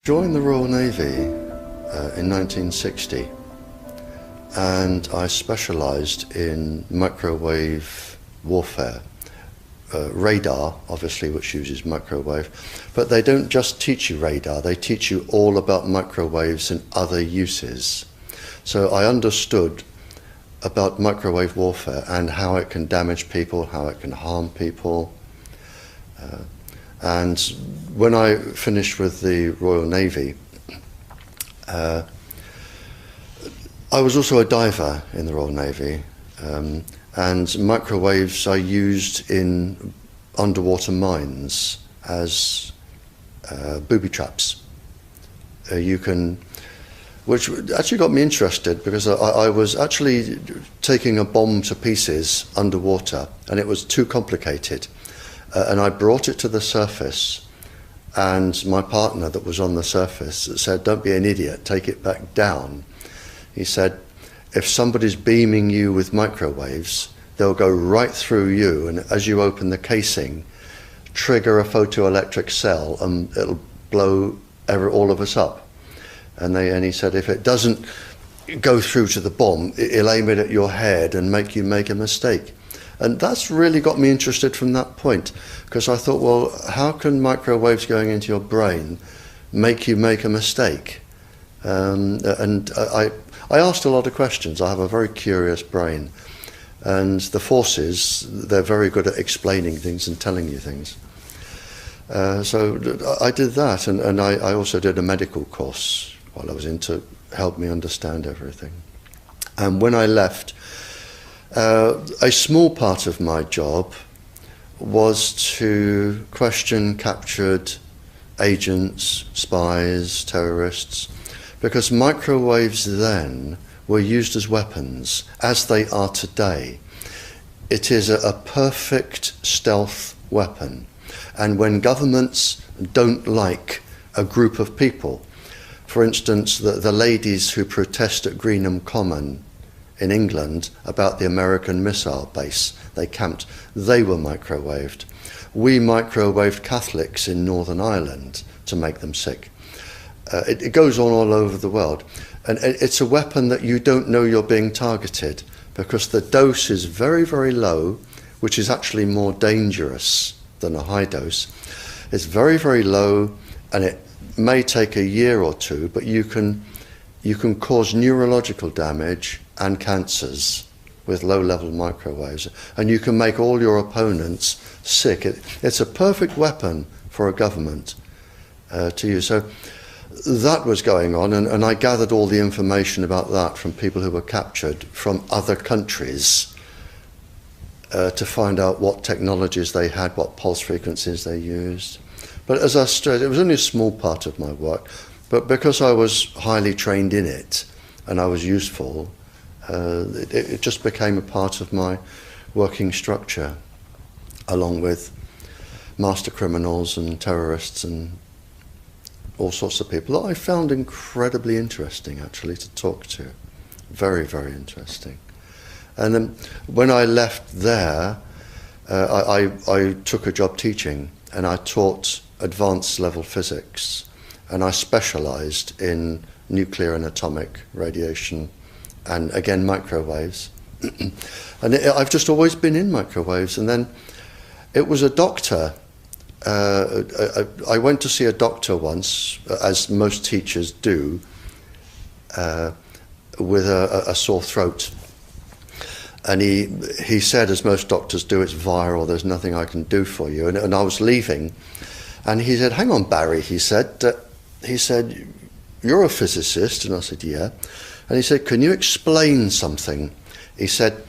Joined the Royal Navy in 1960, and I specialised in microwave warfare. Radar, obviously, which uses microwave, but they don't just teach you radar, they teach you all about microwaves and other uses. So I understood about microwave warfare and how it can damage people, how it can harm people. And when I finished with the Royal Navy, I was also a diver in the Royal Navy. And microwaves are used in underwater mines as booby traps. Which actually got me interested, because I was actually taking a bomb to pieces underwater, and it was too complicated. And I brought it to the surface, and my partner that was on the surface said, "Don't be an idiot, take it back down." He said, if somebody's beaming you with microwaves, they'll go right through you, and as you open the casing, trigger a photoelectric cell, and it'll blow all of us up. And he said, if it doesn't go through to the bomb, it'll aim it at your head and make you make a mistake. And that's really got me interested from that point, because I thought, well, how can microwaves going into your brain make you make a mistake? I asked a lot of questions. I have a very curious brain. And the forces, they're very good at explaining things and telling you things. So I did that, and I also did a medical course while I was in to help me understand everything. And when I left, a small part of my job was to question captured agents, spies, terrorists, because microwaves then were used as weapons, as they are today. It is a perfect stealth weapon. And when governments don't like a group of people, for instance, the ladies who protest at Greenham Common in England about the American missile base they camped, they were microwaved. We microwaved Catholics in Northern Ireland to make them sick. It goes on all over the world. And it's a weapon that you don't know you're being targeted, because the dose is very, very low, which is actually more dangerous than a high dose. It's very, very low, and it may take a year or two, but you can cause neurological damage and cancers with low-level microwaves, and you can make all your opponents sick. It's a perfect weapon for a government to use. So that was going on, and I gathered all the information about that from people who were captured from other countries to find out what technologies they had, what pulse frequencies they used. But as I stressed, it was only a small part of my work, but because I was highly trained in it and I was useful, it just became a part of my working structure, along with master criminals and terrorists and all sorts of people that I found incredibly interesting, actually, to talk to. Very, very interesting. And then when I left there, I took a job teaching, and I taught advanced level physics, and I specialized in nuclear and atomic radiation, and again microwaves. And I've just always been in microwaves. And then it was a doctor. I went to see a doctor once, as most teachers do, with a sore throat. And he said, as most doctors do, it's viral, there's nothing I can do for you. And I was leaving, and he said, "Hang on, Barry," he said, "you're a physicist." And I said, "Yeah." And he said, "Can you explain something?" He said,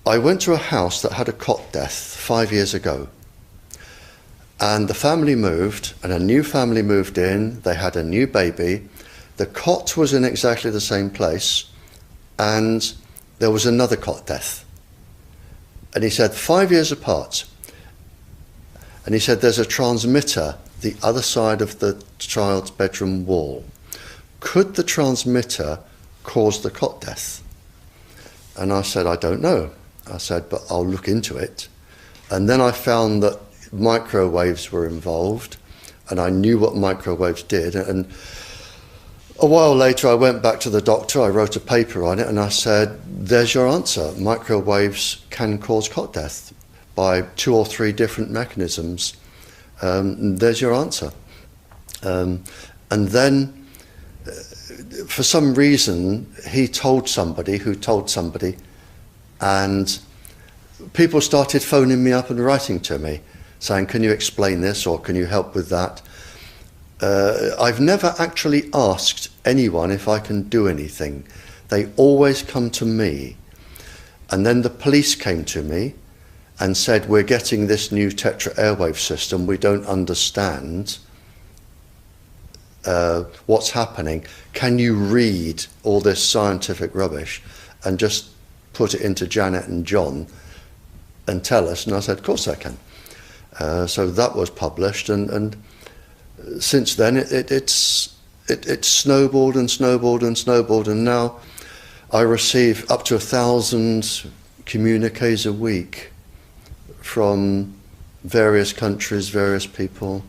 "I went to a house that had a cot death 5 years ago. And the family moved, and a new family moved in, they had a new baby. The cot was in exactly the same place, and there was another cot death." And he said, 5 years apart. And he said, there's a transmitter the other side of the child's bedroom wall. Could the transmitter cause the cot death? And I said, "I don't know." I said, "But I'll look into it." And then I found that microwaves were involved, and I knew what microwaves did. And a while later, I went back to the doctor, I wrote a paper on it, and I said, there's your answer. Microwaves can cause cot death by 2 or 3 different mechanisms. There's your answer. And then, for some reason, he told somebody who told somebody, and people started phoning me up and writing to me, saying, can you explain this, or can you help with that? I've never actually asked anyone if I can do anything. They always come to me. And then the police came to me and said, we're getting this new Tetra airwave system, we don't understand what's happening. Can you read all this scientific rubbish and just put it into Janet and John and tell us? And I said, of course I can. So that was published, and since then it snowballed and snowballed and snowballed, and now I receive up to 1,000 communiques a week from various countries, various people,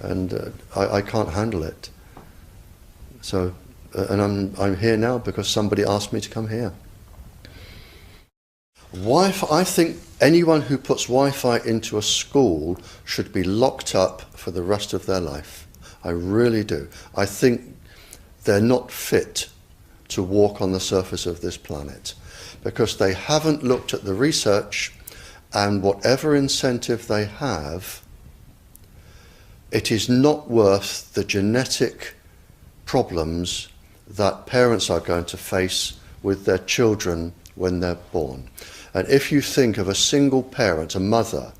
and I can't handle it. So, and I'm here now because somebody asked me to come here. Wi-Fi, I think anyone who puts Wi-Fi into a school should be locked up for the rest of their life. I really do. I think they're not fit to walk on the surface of this planet because they haven't looked at the research, and whatever incentive they have, it is not worth the genetic problems that parents are going to face with their children when they're born. And if you think of a single parent, a mother,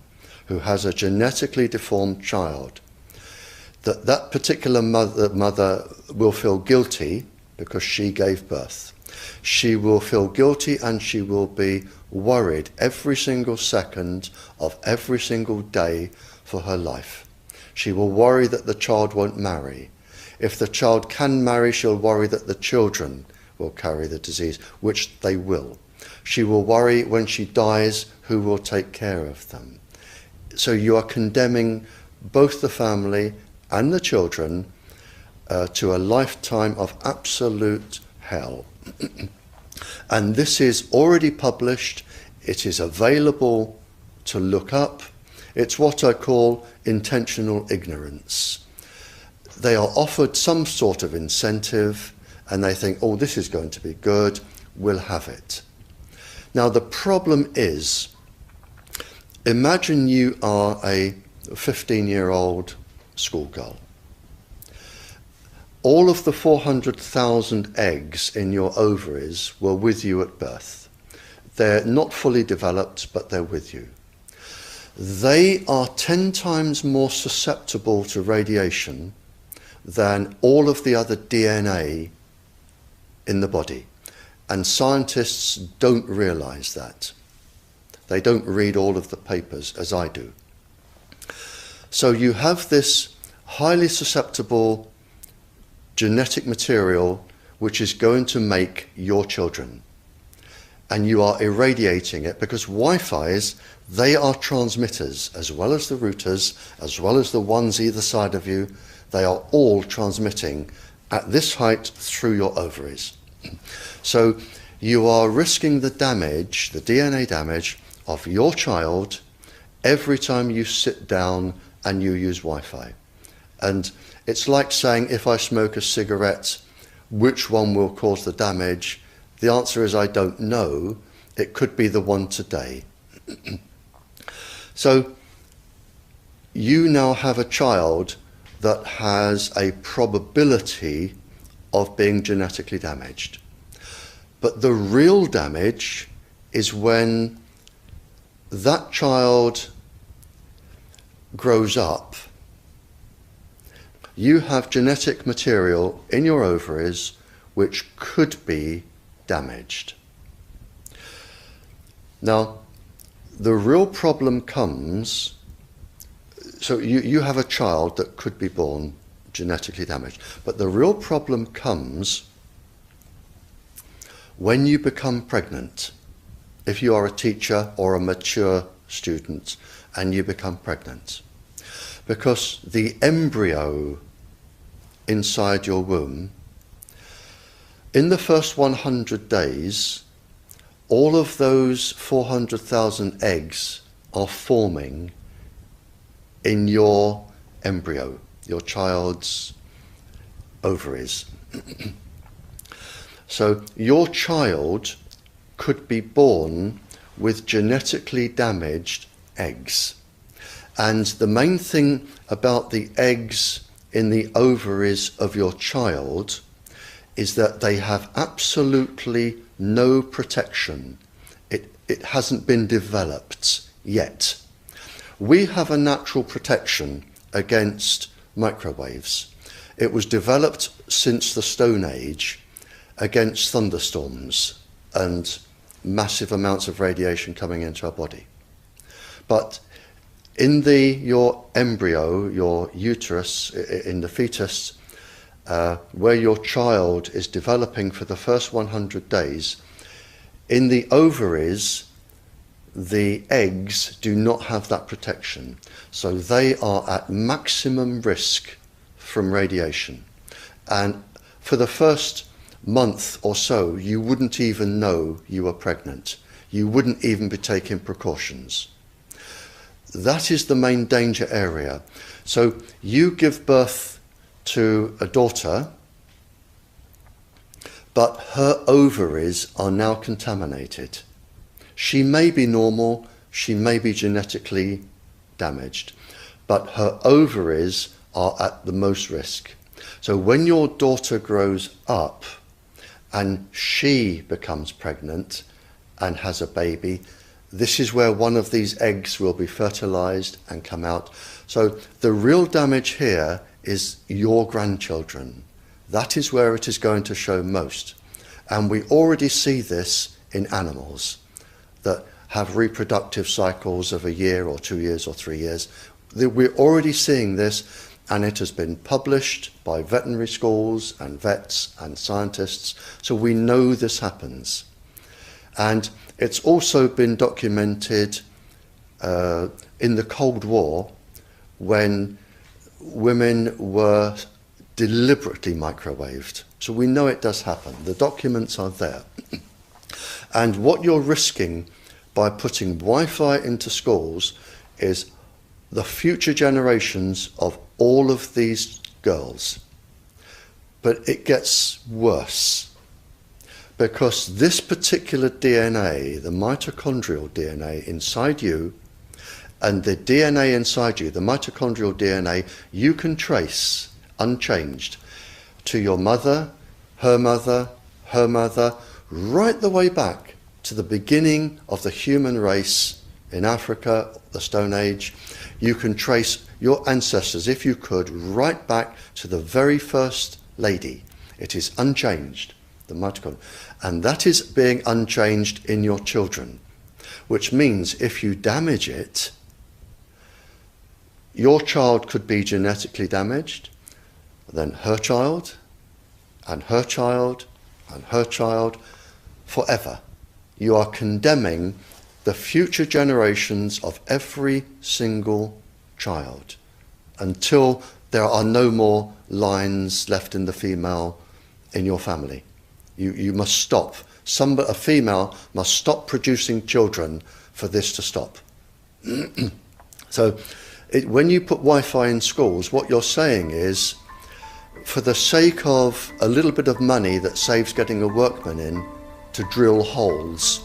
who has a genetically deformed child, that particular mother will feel guilty because she gave birth. She will feel guilty, and she will be worried every single second of every single day for her life. She will worry that the child won't marry. If the child can marry, she'll worry that the children will carry the disease, which they will. She will worry when she dies who will take care of them. So you are condemning both the family and the children to a lifetime of absolute hell. And this is already published. It is available to look up. It's what I call intentional ignorance. They are offered some sort of incentive and they think, oh, this is going to be good, we'll have it. Now the problem is, imagine you are a 15-year-old schoolgirl. All of the 400,000 eggs in your ovaries were with you at birth. They're not fully developed, but they're with you. They are 10 times more susceptible to radiation than all of the other DNA in the body. And scientists don't realize that. They don't read all of the papers as I do. So you have this highly susceptible genetic material which is going to make your children. And you are irradiating it because Wi-Fi's, they are transmitters as well as the routers, as well as the ones either side of you. They are all transmitting at this height through your ovaries. So you are risking the damage, the DNA damage of your child every time you sit down and you use Wi-Fi. And it's like saying, if I smoke a cigarette, which one will cause the damage? The answer is I don't know. It could be the one today. So you now have a child that has a probability of being genetically damaged. But the real damage is when that child grows up. You have genetic material in your ovaries which could be damaged. Now, the real problem comes, so you have a child that could be born genetically damaged, but the real problem comes when you become pregnant. If you are a teacher or a mature student and you become pregnant. because the embryo inside your womb, in the first 100 days, all of those 400,000 eggs are forming in your embryo, your child's ovaries. So your child could be born with genetically damaged eggs. And the main thing about the eggs in the ovaries of your child is that they have absolutely no protection. It hasn't been developed yet. We have a natural protection against microwaves. It was developed since the Stone Age against thunderstorms and massive amounts of radiation coming into our body. But in your embryo, your uterus, in the fetus, where your child is developing for the first 100 days, in the ovaries, the eggs do not have that protection. So they are at maximum risk from radiation. And for the first month or so, you wouldn't even know you were pregnant. You wouldn't even be taking precautions. That is the main danger area. So you give birth to a daughter, but her ovaries are now contaminated. She may be normal, she may be genetically damaged, but her ovaries are at the most risk. So when your daughter grows up and she becomes pregnant and has a baby, this is where one of these eggs will be fertilized and come out. So the real damage here is your grandchildren. That is where it is going to show most. And we already see this in animals that have reproductive cycles of a year or 2 years or 3 years. We're already seeing this, and it has been published by veterinary schools and vets and scientists, so we know this happens. And it's also been documented in the Cold War, when women were deliberately microwaved. So we know it does happen. The documents are there. And what you're risking by putting Wi-Fi into schools is the future generations of all of these girls. But it gets worse, because this particular DNA, the mitochondrial DNA inside you, and the DNA inside you, the mitochondrial DNA, you can trace unchanged to your mother, her mother, her mother, right the way back to the beginning of the human race in Africa, the Stone Age. You can trace your ancestors, if you could, right back to the very first lady. It is unchanged, the mitochondria. And that is being unchanged in your children, which means if you damage it, your child could be genetically damaged, then her child, and her child, and her child, forever. You are condemning the future generations of every single child until there are no more lines left in the female in your family. You must stop. A female must stop producing children for this to stop. So when you put Wi-Fi in schools, what you're saying is, for the sake of a little bit of money that saves getting a workman in to drill holes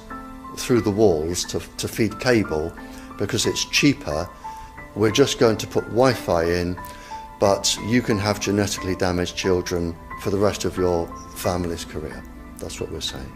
through the walls to feed cable, because it's cheaper, we're just going to put Wi-Fi in, but you can have genetically damaged children for the rest of your family's career. That's what we're saying.